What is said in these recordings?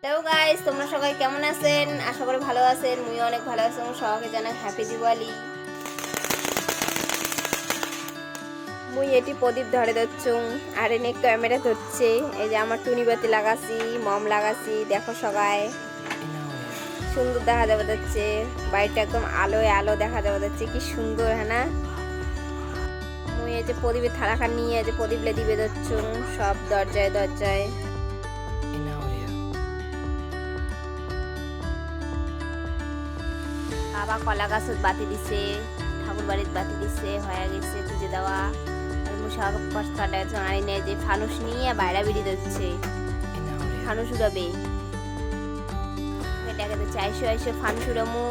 Hello guys, তোমরা সবাই কেমন আছেন? আশা করি ভালো আছেন। মুই অনেক ভালো আছি। সবাইকে জানাই হ্যাপি দিওয়ালি। মুই এটি প্রদীপ ধরে ধরছুম আর এনে ক্যামেরা ধরছে। এই যে আমার টুনি বাতি লাগাছি, মম লাগাছি, দেখো সবাই সুন্দর দেখা যাবে যাচ্ছে। বাড়িটা একদম আলোয় আলো দেখা যাবে যাচ্ছে, কি সুন্দর হ্যাঁ না? মুই এই যে প্রদীপের থালাখান নিয়ে এই যে প্রদীপলে দিবে ধরছুম সব দরজায় দরজায়। বাবা কলা গাছত বাতি দিছে, ঠাকুর বাড়ির বাতি দিছে, হয়ে গেছে পুজো দেওয়া। সব কষ্টাটা আনি নেয় যে ফানুস নিয়ে বাইরে বেরিয়ে যাচ্ছে, ফানুস উড়াবে। এটাকে তো চাইশো আইসো ফানুস উড়ামু,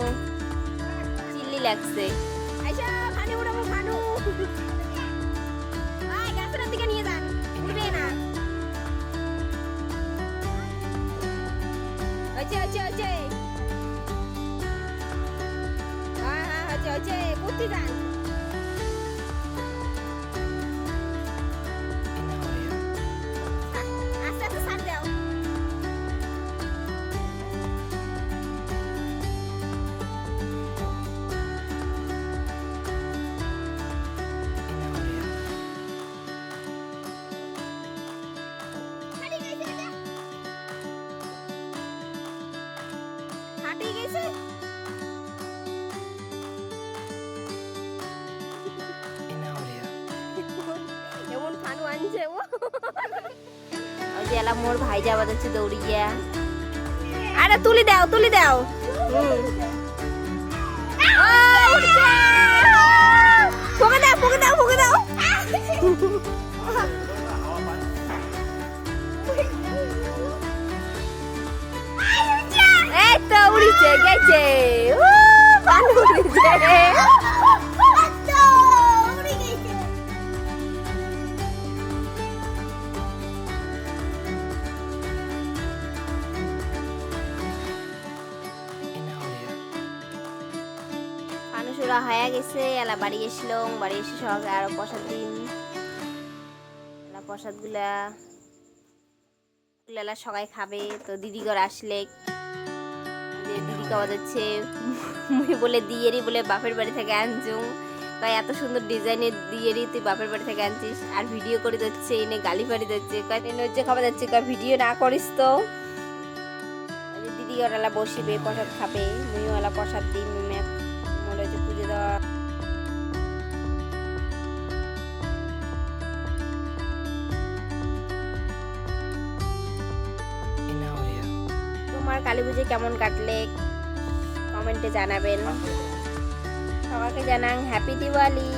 চিল্লি লাগছে। আইসো ফানু উড়ামু, ফানু গাছের দিকে নিয়ে যান, উড়বে না। হচ্ছে হচ্ছে হচ্ছে হচ্ছে কুর্তি যান। আস্তে আস্তে ছাড় দাও। ফাটি গেছে। এমন ফানু আনছে ও। ওই যে এলা মোর ভাই যাওয়া যাচ্ছে দৌড়ি গিয়া। আরে তুলি দাও তুলি দাও। ফুকে দাও ফুকে দাও ফুকে দাও। এই তো উড়িছে গেছে, ফানু উড়িছে। মানুষরা হয়ে গেছে, এলা বাড়ি এসলাম, বাড়ি এসে সবাই আরো প্রসাদ দিন। এলা প্রসাদ গুলা সবাই খাবে। তো দিদি ঘর আসলে যে দিদি খাওয়া যাচ্ছে, মুই বলে দিয়েরি বলে বাপের বাড়ি থেকে আনছুম। তাই এত সুন্দর ডিজাইনের দিয়েরি তুই বাপের বাড়ি থেকে আনছিস আর ভিডিও করে যাচ্ছে, এনে গালি পাড়ি যাচ্ছে, হচ্ছে খাওয়া যাচ্ছে, ভিডিও না করিস তো। দিদি ঘর এলা বসিবে, প্রসাদ খাবে, মুইও এলা প্রসাদ দিই। মনে হচ্ছে পুজো দেওয়া। তোমার কালী পুজো কেমন কাটলে কমেন্টে জানাবেন। সবাইকে জানান হ্যাপি দিওয়ালি।